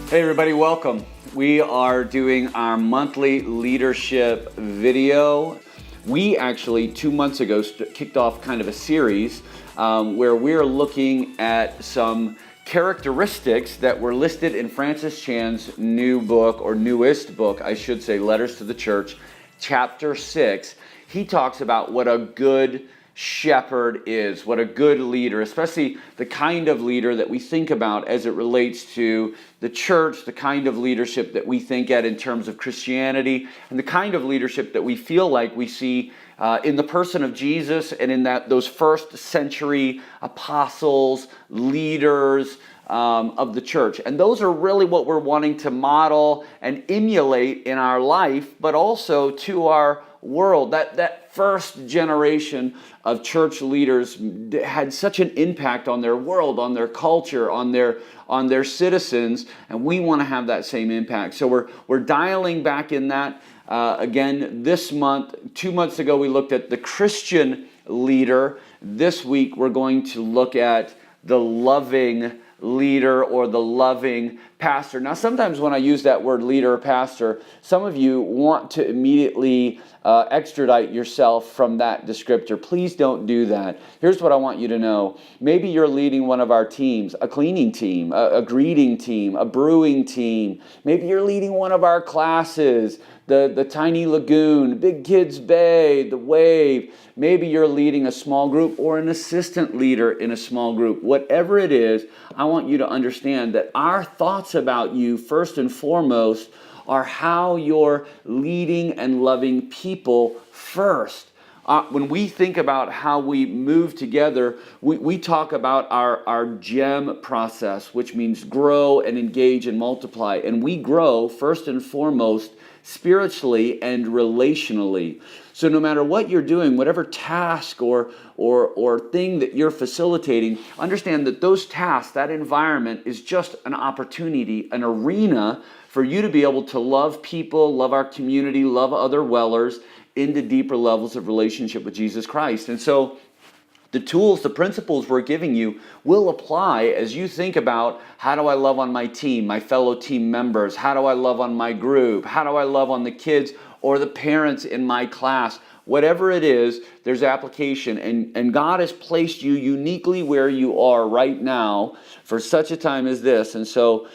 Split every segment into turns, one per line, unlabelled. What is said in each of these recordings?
Hey everybody, welcome. We are doing our monthly leadership video. We actually 2 months ago kicked off kind of a series where we're looking at some characteristics that were listed in Francis Chan's new book, or newest book, I should say, Letters to the Church, chapter 6. He talks about what a good shepherd is, what a good leader, especially the kind of leader that we think about as it relates to the church, the kind of leadership that we think at in terms of Christianity, and the kind of leadership that we feel like we see in the person of Jesus and in those first century apostles, leaders of the church. And those are really what we're wanting to model and emulate in our life, but also to our world. That first generation of church leaders had such an impact on their world, on their culture, on their citizens, and we want to have that same impact. So we're dialing back in that again this month. 2 months ago we looked at the Christian leader. This week we're going to look at the loving leader or the loving pastor. Now, sometimes when I use that word leader or pastor, some of you want to immediately extradite yourself from that descriptor. Please don't do that. Here's what I want you to know. Maybe you're leading one of our teams, a cleaning team, a greeting team, a brewing team. Maybe you're leading one of our classes, the Tiny Lagoon, Big Kids Bay, the Wave. Maybe you're leading a small group or an assistant leader in a small group. Whatever it is, I want you to understand that our thoughts about you, first and foremost, are how you're leading and loving people first. When we think about how we move together, we talk about our GEM process, which means grow and engage and multiply. And we grow, first and foremost, spiritually and relationally. So no matter what you're doing, whatever task or thing that you're facilitating, understand that those tasks, that environment is just an opportunity, an arena for you to be able to love people, love our community, love other Wellers into deeper levels of relationship with Jesus Christ. And so the tools, the principles we're giving you will apply as you think about, how do I love on my team, my fellow team members? How do I love on my group? How do I love on the kids or the parents in my class? Whatever it is, there's application. And God has placed you uniquely where you are right now for such a time as this. And so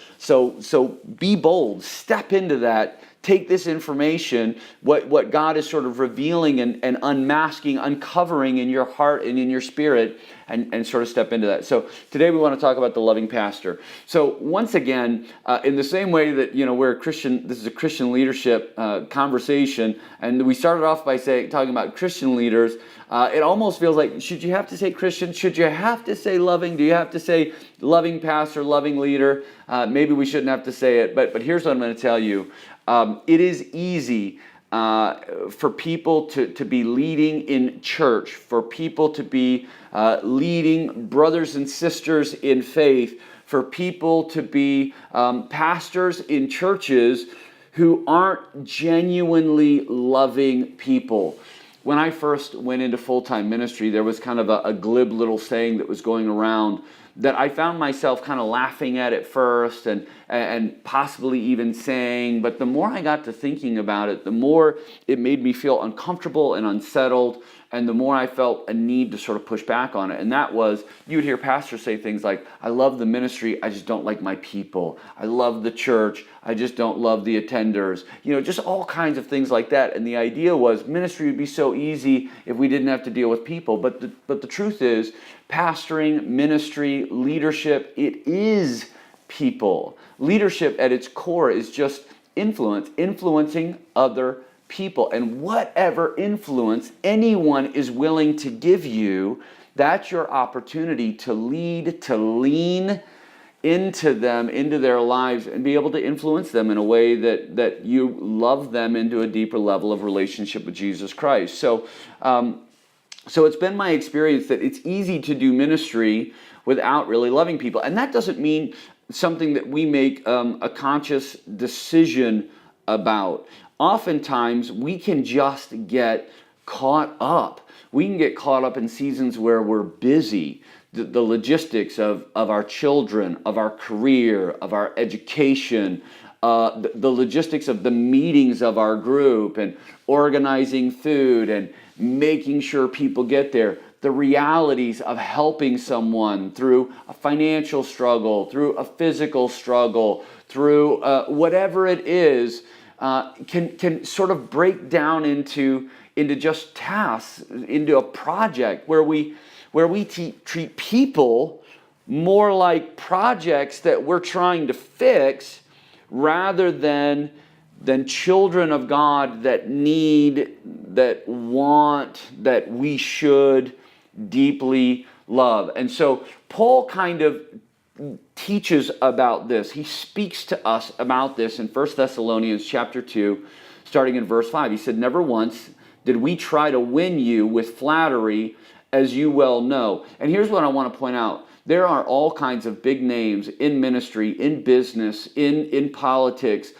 be bold, step into that. Take this information, what God is sort of revealing and unmasking, uncovering in your heart and in your spirit, and sort of step into that. So today we want to talk about the loving pastor. So once again, in the same way that we're a Christian, this is a Christian leadership conversation, and we started off by talking about Christian leaders. It almost feels like, should you have to say Christian? Should you have to say loving? Do you have to say loving pastor, loving leader? Maybe we shouldn't have to say it, but here's what I'm going to tell you. It is easy for people to be leading in church, for people to be leading brothers and sisters in faith, for people to be pastors in churches who aren't genuinely loving people. When I first went into full-time ministry, there was kind of a glib little saying that was going around that I found myself kind of laughing at first and possibly even saying, but the more I got to thinking about it, the more it made me feel uncomfortable and unsettled, and the more I felt a need to sort of push back on it. And that was, you would hear pastors say things like, I love the ministry, I just don't like my people. I love the church, I just don't love the attenders. Just all kinds of things like that. And the idea was ministry would be so easy if we didn't have to deal with people. But the truth is, pastoring, ministry, leadership, it is people. Leadership at its core is just influencing other people. And whatever influence anyone is willing to give you, that's your opportunity to lead, to lean into them, into their lives, and be able to influence them in a way that you love them into a deeper level of relationship with Jesus Christ. So it's been my experience that it's easy to do ministry without really loving people. And that doesn't mean something that we make a conscious decision about. Oftentimes, we can just get caught up. We can get caught up in seasons where we're busy, the logistics of our children, of our career, of our education, the logistics of the meetings of our group, and organizing food and making sure people get there, the realities of helping someone through a financial struggle, through a physical struggle, through whatever it is, can sort of break down into just tasks, into a project where we treat people more like projects that we're trying to fix, rather than children of God that need, that want, that we should deeply love. And so Paul kind of teaches about this. He speaks to us about this in 1 Thessalonians chapter 2, starting in verse 5. He said, "Never once did we try to win you with flattery, as you well know." And here's what I want to point out. There are all kinds of big names in ministry, in business, in politics,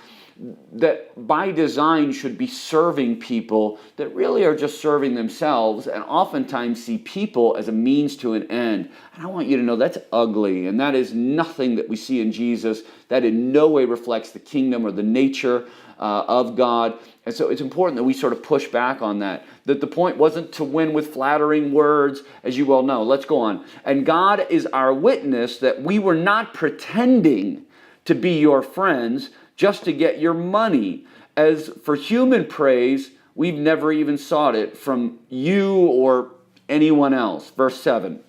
that by design should be serving people that really are just serving themselves, and oftentimes see people as a means to an end. And I want you to know that's ugly, and that is nothing that we see in Jesus. That in no way reflects the kingdom or the nature of God. And so it's important that we sort of push back on that. That the point wasn't to win with flattering words, as you well know. Let's go on. "And God is our witness that we were not pretending to be your friends just to get your money. As for human praise, we've never even sought it from you or anyone else." Verse 7.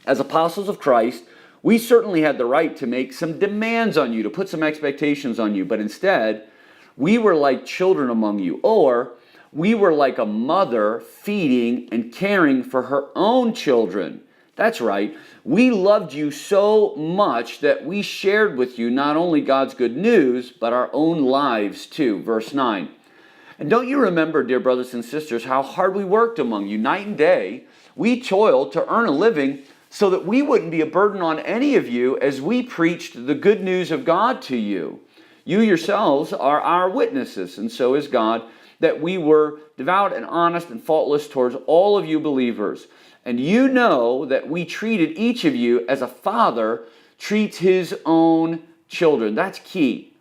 "As apostles of Christ, we certainly had the right to make some demands on you, to put some expectations on you, but instead, we were like children among you, or we were like a mother feeding and caring for her own children. That's right. We loved you so much that we shared with you not only God's good news, but our own lives too." Verse 9. "And don't you remember, dear brothers and sisters, how hard we worked among you night and day? We toiled to earn a living so that we wouldn't be a burden on any of you as we preached the good news of God to you. You yourselves are our witnesses, and so is God, that we were devout and honest and faultless towards all of you believers. And you know that we treated each of you as a father treats his own children." That's key.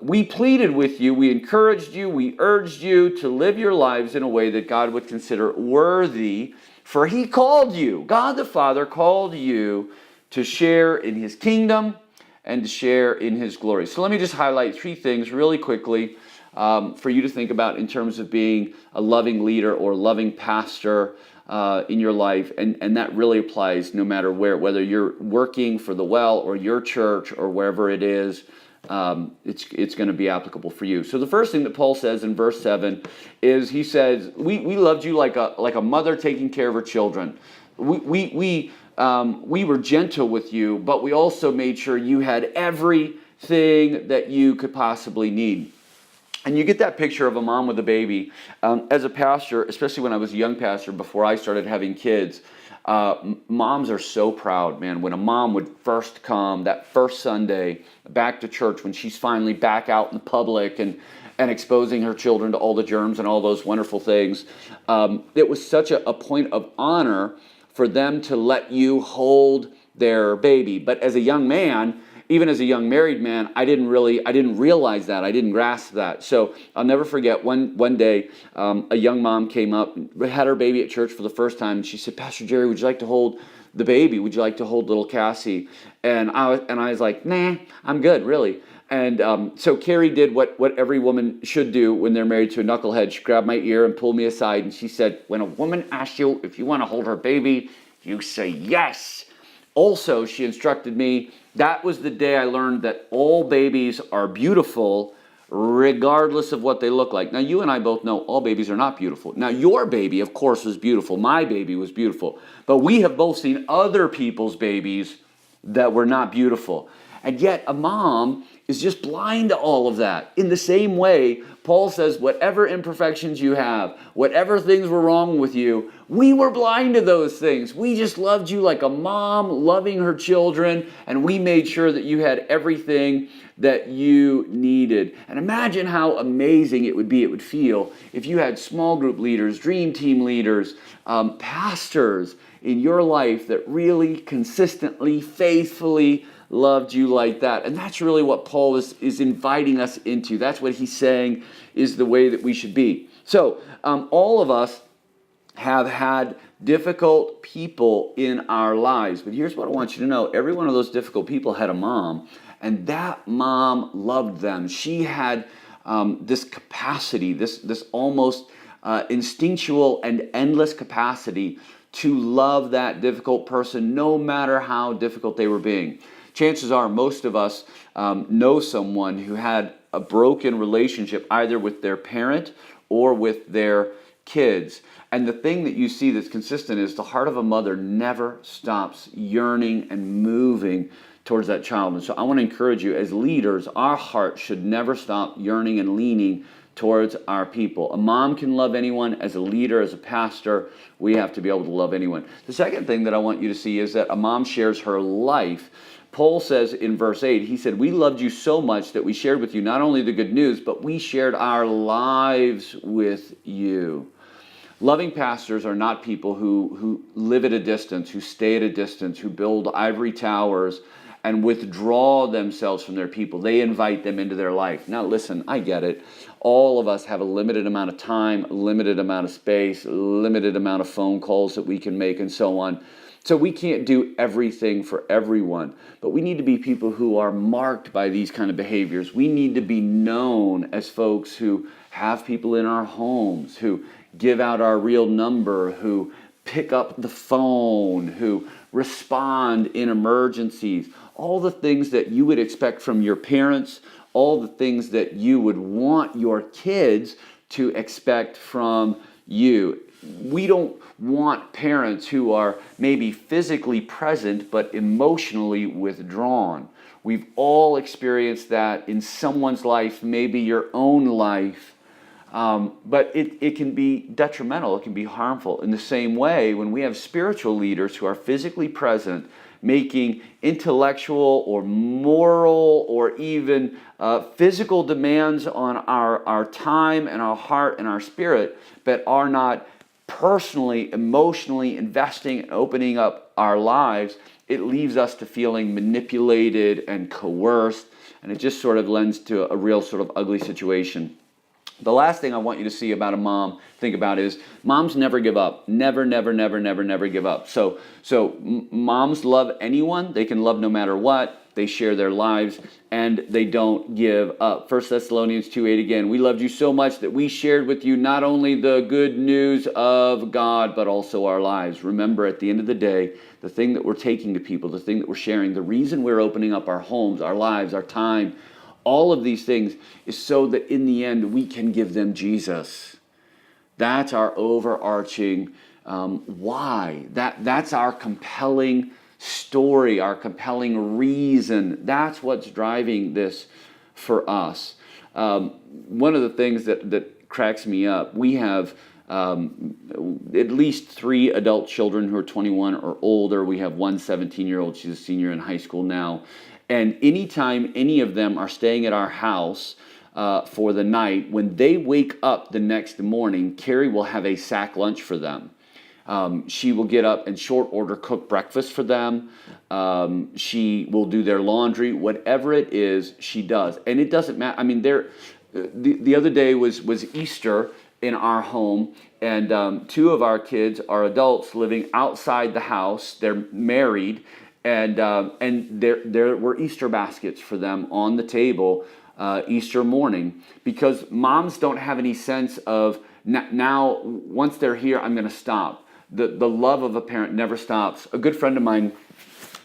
"We pleaded with you, we encouraged you, we urged you to live your lives in a way that God would consider worthy, for he called you." God the Father called you to share in his kingdom and to share in his glory. So let me just highlight 3 things really quickly for you to think about in terms of being a loving leader or loving pastor in your life. And that really applies no matter where, whether you're working for the Well or your church or wherever it is, it's going to be applicable for you. So the first thing that Paul says in verse 7 is, he says, we loved you like a mother taking care of her children. We were gentle with you, but we also made sure you had everything that you could possibly need. And you get that picture of a mom with a baby. As a pastor, especially when I was a young pastor before I started having kids, moms are so proud, man. When a mom would first come that first Sunday back to church, when she's finally back out in the public and exposing her children to all the germs and all those wonderful things, it was such a point of honor for them to let you hold their baby. But as a young man, even as a young married man, I didn't realize that. I didn't grasp that. So I'll never forget one day, a young mom came up, had her baby at church for the first time, and she said, "Pastor Jerry, would you like to hold the baby? Would you like to hold little Cassie?" And I was like, "Nah, I'm good, really." And so Carrie did what every woman should do when they're married to a knucklehead. She grabbed my ear and pulled me aside, and she said, "When a woman asks you if you want to hold her baby, you say yes." Also, she instructed me, that was the day I learned that all babies are beautiful regardless of what they look like. Now, you and I both know all babies are not beautiful. Now, your baby, of course, was beautiful. My baby was beautiful. But we have both seen other people's babies that were not beautiful. And yet, a mom is just blind to all of that. In the same way, Paul says, whatever imperfections you have, whatever things were wrong with you, we were blind to those things. We just loved you like a mom loving her children, and we made sure that you had everything that you needed. And imagine how amazing it would feel if you had small group leaders, dream team leaders, pastors in your life that really consistently, faithfully loved you like that? And that's really what Paul is inviting us into. That's what he's saying is the way that we should be. So all of us have had difficult people in our lives. But here's what I want you to know. Every one of those difficult people had a mom, and that mom loved them. She had this capacity, this almost instinctual and endless capacity to love that difficult person no matter how difficult they were being. Chances are most of us know someone who had a broken relationship either with their parent or with their kids. And the thing that you see that's consistent is the heart of a mother never stops yearning and moving towards that child. And so I want to encourage you, as leaders, our heart should never stop yearning and leaning towards our people. A mom can love anyone. As a leader, as a pastor, we have to be able to love anyone. The second thing that I want you to see is that a mom shares her life. Paul says in verse 8, he said, we loved you so much that we shared with you not only the good news, but we shared our lives with you. Loving pastors are not people who live at a distance, who stay at a distance, who build ivory towers and withdraw themselves from their people. They invite them into their life. Now listen, I get it. All of us have a limited amount of time, limited amount of space, limited amount of phone calls that we can make and so on. So we can't do everything for everyone, but we need to be people who are marked by these kind of behaviors. We need to be known as folks who have people in our homes, who give out our real number, who pick up the phone, who respond in emergencies. All the things that you would expect from your parents, all the things that you would want your kids to expect from you. We don't want parents who are maybe physically present but emotionally withdrawn. We've all experienced that in someone's life, maybe your own life. But it can be detrimental, it can be harmful. In the same way, when we have spiritual leaders who are physically present, making intellectual or moral or even physical demands on our time and our heart and our spirit, but are not personally, emotionally investing and opening up our lives, it leaves us to feeling manipulated and coerced, and it just sort of lends to a real sort of ugly situation. The last thing I want you to see about a mom, think about, is moms never give up. Never, never, never, never, never give up. So moms love anyone. They can love no matter what. They share their lives, and they don't give up. 1 Thessalonians 2:8 again. We loved you so much that we shared with you not only the good news of God, but also our lives. Remember, at the end of the day, the thing that we're taking to people, the thing that we're sharing, the reason we're opening up our homes, our lives, our time, all of these things is so that in the end we can give them Jesus. That's our overarching why. That's our compelling story, our compelling reason. That's what's driving this for us. One of the things that cracks me up, we have at least 3 adult children who are 21 or older. We have one 17-year-old. She's a senior in high school now. And anytime any of them are staying at our house for the night, when they wake up the next morning, Carrie will have a sack lunch for them. She will get up and short order cook breakfast for them. She will do their laundry. Whatever it is, she does. And it doesn't matter. I mean, the other day was Easter in our home, and 2 of our kids are adults living outside the house. They're married. And there were Easter baskets for them on the table Easter morning, because moms don't have any sense of now, once they're here, I'm going to stop. The love of a parent never stops. A good friend of mine,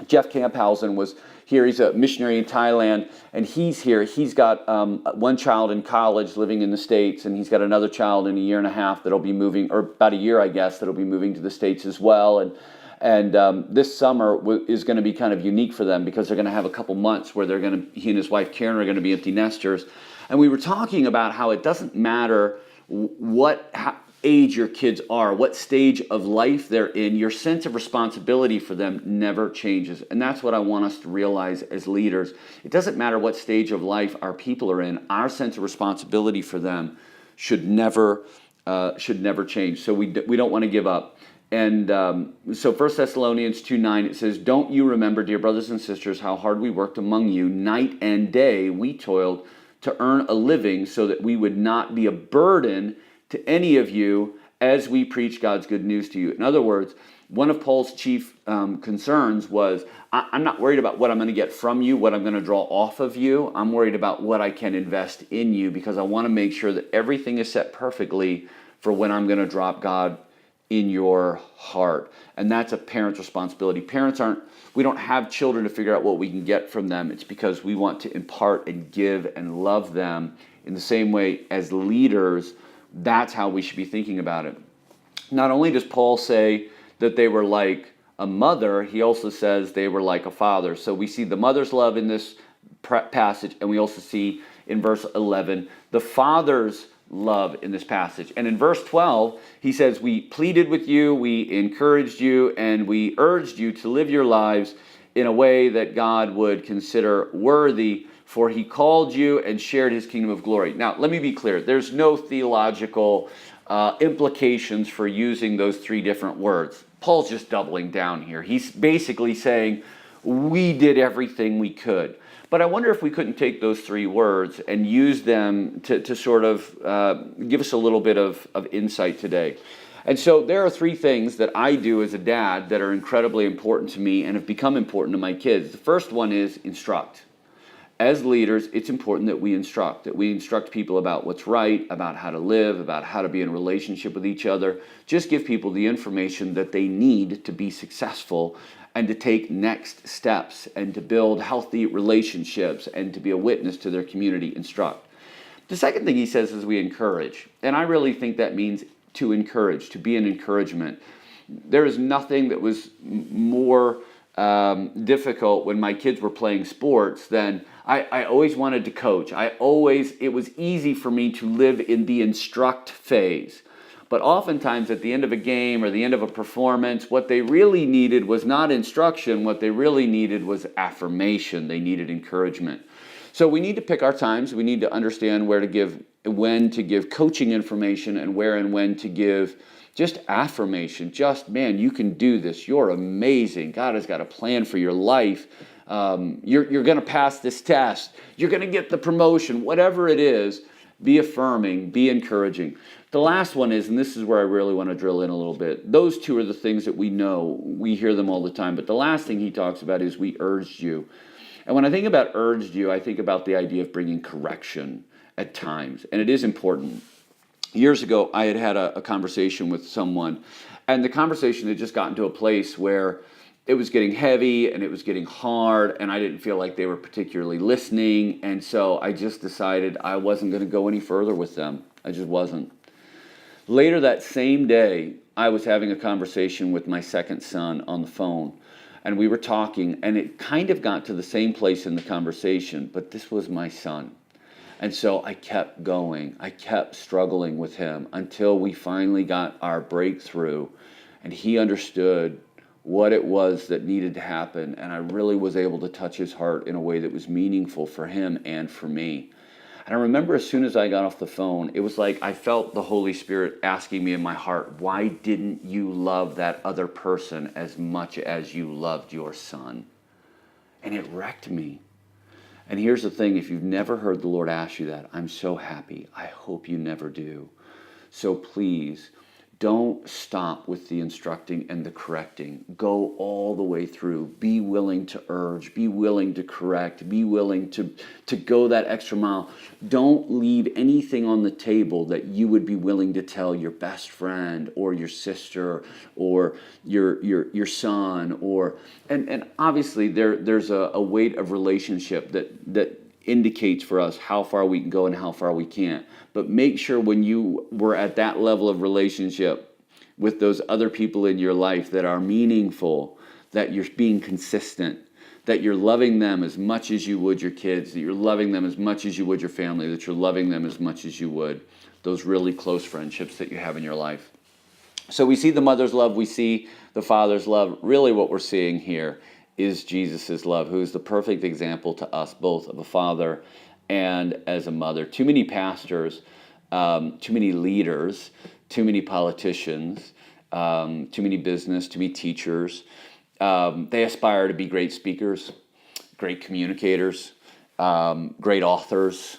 Jeff Camphausen, was here. He's a missionary in Thailand, and he's here. He's got one child in college living in the States, and he's got another child in a year and a half that'll be moving, or about a year, I guess, that'll be moving to the States as well. And this summer is going to be kind of unique for them, because they're going to have a couple months where he and his wife Karen are going to be empty nesters. And we were talking about how it doesn't matter what age your kids are, what stage of life they're in, your sense of responsibility for them never changes. And that's what I want us to realize as leaders. It doesn't matter what stage of life our people are in, our sense of responsibility for them should never change. So we don't want to give up. And so 1 Thessalonians 2:9, it says, "Don't you remember, dear brothers and sisters, how hard we worked among you? Night and day we toiled to earn a living so that we would not be a burden to any of you as we preach God's good news to you." In other words, one of Paul's chief concerns was, I'm not worried about what I'm going to get from you, what I'm going to draw off of you. I'm worried about what I can invest in you, because I want to make sure that everything is set perfectly for when I'm going to drop God in your heart. And that's a parent's responsibility. We don't have children to figure out what we can get from them. It's because we want to impart and give and love them in the same way as leaders. That's how we should be thinking about it. Not only does Paul say that they were like a mother, he also says they were like a father. So we see the mother's love in this passage, and we also see in verse 11 the father's love in this passage. And in verse 12, he says, "We pleaded with you, we encouraged you, and we urged you to live your lives in a way that God would consider worthy, for he called you and shared his kingdom of glory." Now, let me be clear. There's no theological implications for using those three different words. Paul's just doubling down here. He's basically saying, we did everything we could. But I wonder if we couldn't take those three words and use them to sort of give us a little bit of insight today. And so there are three things that I do as a dad that are incredibly important to me and have become important to my kids. The first one is instruct. As leaders, it's important that we instruct people about what's right, about how to live, about how to be in a relationship with each other. Just give people the information that they need to be successful and to take next steps and to build healthy relationships and to be a witness to their community. Instruct. The second thing he says is we encourage. And I really think that means to encourage, to be an encouragement. There is nothing that was more difficult when my kids were playing sports than I always wanted to coach. It was easy for me to live in the instruct phase. But oftentimes at the end of a game or the end of a performance, what they really needed was not instruction. What they really needed was affirmation. They needed encouragement. So we need to pick our times. We need to understand when to give coaching information and where and when to give just affirmation. Just, man, you can do this. You're amazing. God has got a plan for your life. You're going to pass this test. You're going to get the promotion. Whatever it is, be affirming, be encouraging. The last one is, and this is where I really want to drill in a little bit, those two are the things that we know. We hear them all the time. But the last thing he talks about is we urged you. And when I think about urged you, I think about the idea of bringing correction at times. And it is important. Years ago, I had a conversation with someone, and the conversation had just gotten to a place where it was getting heavy and it was getting hard, and I didn't feel like they were particularly listening. And so I just decided I wasn't going to go any further with them. I just wasn't. Later that same day, I was having a conversation with my second son on the phone, and we were talking, and it kind of got to the same place in the conversation, but this was my son. And so I kept going. I kept struggling with him until we finally got our breakthrough, and he understood what it was that needed to happen, and I really was able to touch his heart in a way that was meaningful for him and for me. And I remember as soon as I got off the phone, it was like I felt the Holy Spirit asking me in my heart, why didn't you love that other person as much as you loved your son? And it wrecked me. And here's the thing, if you've never heard the Lord ask you that, I'm so happy. I hope you never do. So please, don't stop with the instructing and the correcting. Go all the way through. Be willing to urge. Be willing to correct. Be willing to go that extra mile. Don't leave anything on the table that you would be willing to tell your best friend or your sister or your son. And obviously there's a weight of relationship that indicates for us how far we can go and how far we can't. But make sure when you were at that level of relationship with those other people in your life that are meaningful, that you're being consistent, that you're loving them as much as you would your kids, that you're loving them as much as you would your family, that you're loving them as much as you would those really close friendships that you have in your life. So we see the mother's love, we see the father's love. Really what we're seeing here is Jesus' love, who is the perfect example to us both of a father and as a mother. Too many pastors, too many leaders, too many politicians, too many business, too many teachers. They aspire to be great speakers, great communicators, great authors,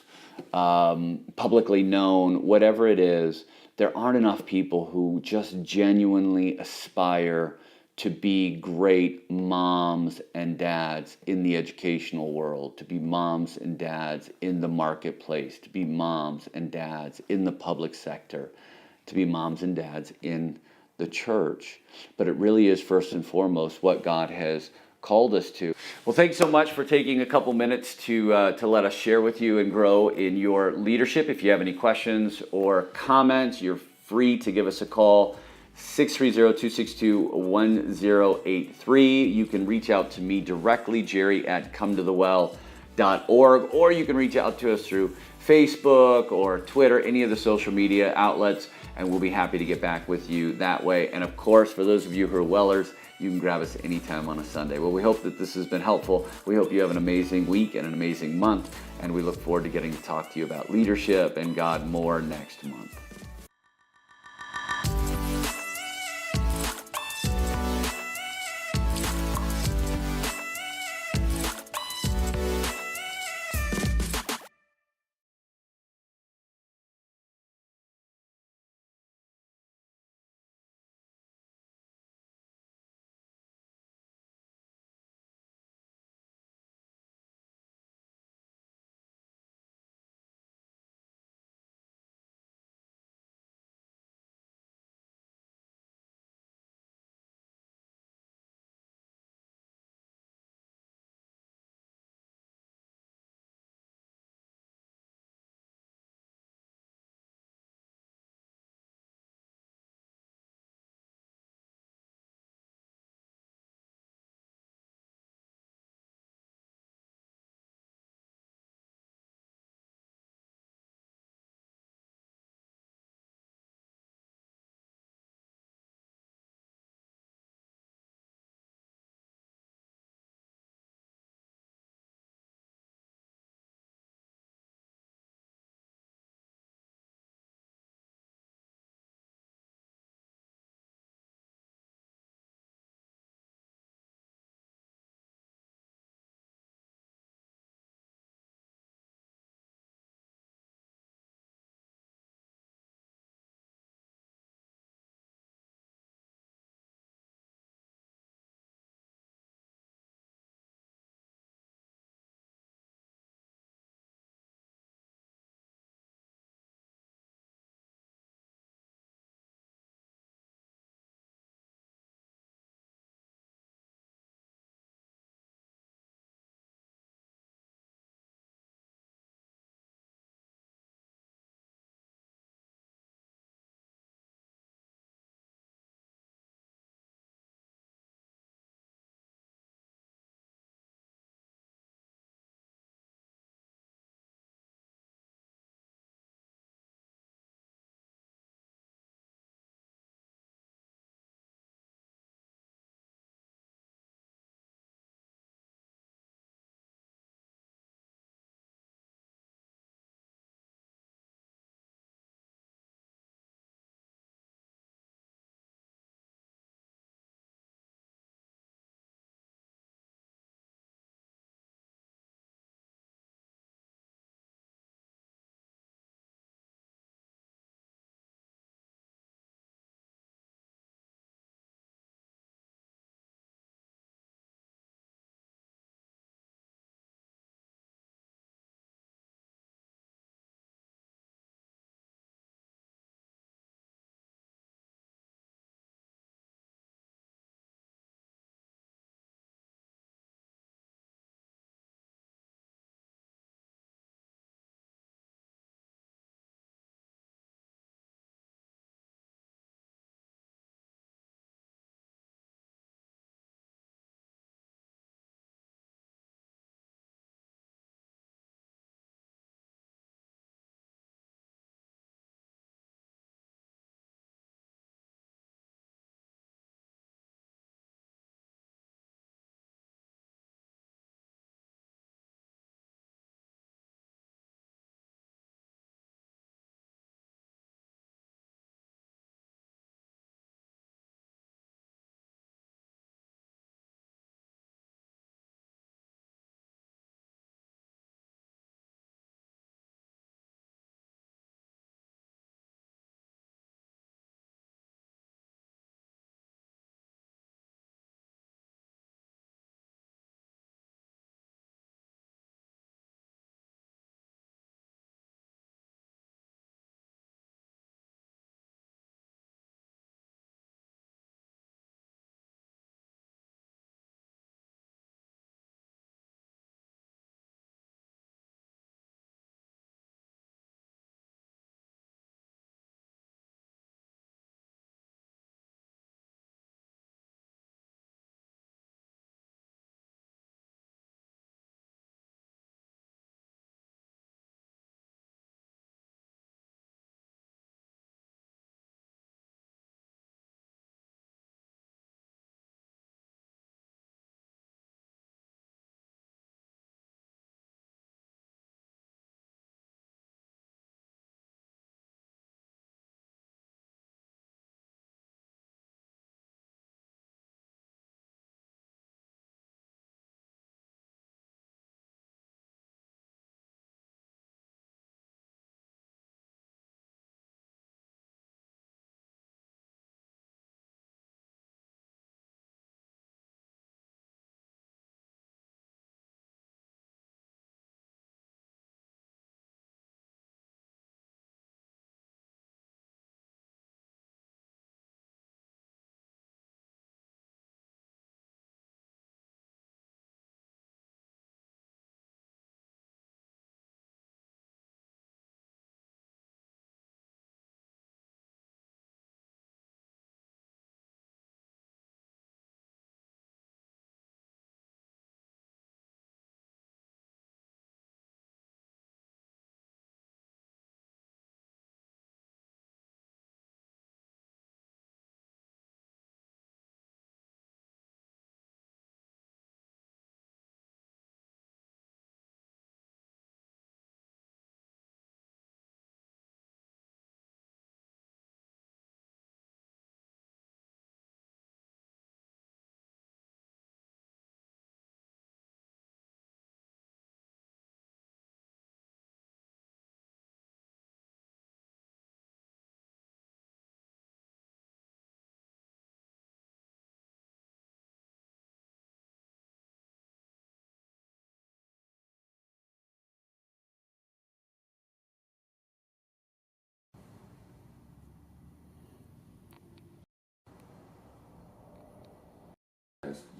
publicly known, whatever it is. There aren't enough people who just genuinely aspire to be great moms and dads in the educational world, to be moms and dads in the marketplace, to be moms and dads in the public sector, to be moms and dads in the church. But it really is first and foremost what God has called us to. Well, thanks so much for taking a couple minutes to let us share with you and grow in your leadership. If you have any questions or comments, you're free to give us a call, 630-262-1083. You can reach out to me directly, Jerry at cometothewell.org, or you can reach out to us through Facebook or Twitter, any of the social media outlets, and we'll be happy to get back with you that way. And of course, for those of you who are Wellers, you can grab us anytime on a Sunday. Well, we hope that this has been helpful. We hope you have an amazing week and an amazing month, and we look forward to getting to talk to you about leadership and God more next month.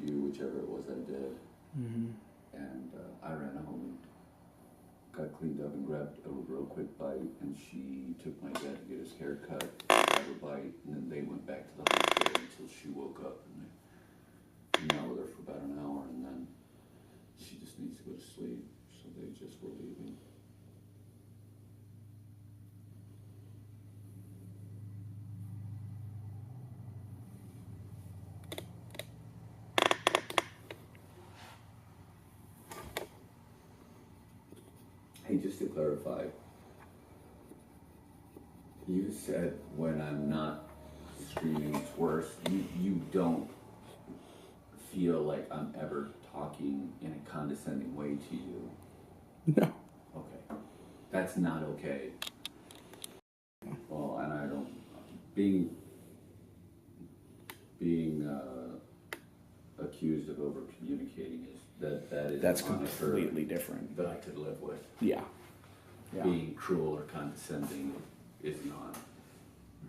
you, whichever it was I did.
Mm-hmm.
And I ran home and got cleaned up and grabbed a real quick bite, and she took my dad to get his hair cut, grabbed a bite, and then they went back to the hospital until she woke up, and they hung out with her for about an hour, and then she just needs to go to sleep, so they just were leaving. Hey, just to clarify, you said when I'm not screaming it's worse. You don't feel like I'm ever talking in a condescending way to you.
No.
Okay. That's not okay. Well, and I don't being accused of over communicating is that is
That's
a moniker
completely different.
that I could live with.
Yeah. Yeah.
Being cruel or condescending is not.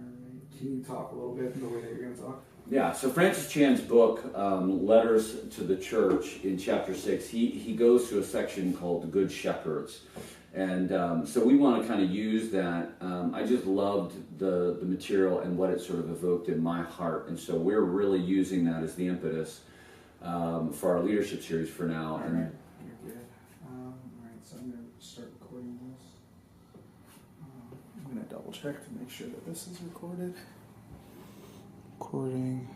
All right. Can you talk a little bit in the way that you're going to talk?
Yeah, so Francis Chan's book, Letters to the Church, in chapter 6, he goes to a section called The Good Shepherds. And so we want to kind of use that. I just loved the material and what it sort of evoked in my heart. And so we're really using that as the impetus for our leadership series for now.
All
And
right. You're good. All right, so I'm going to start recording this. I'm going to double check to make sure that this is recorded. Recording.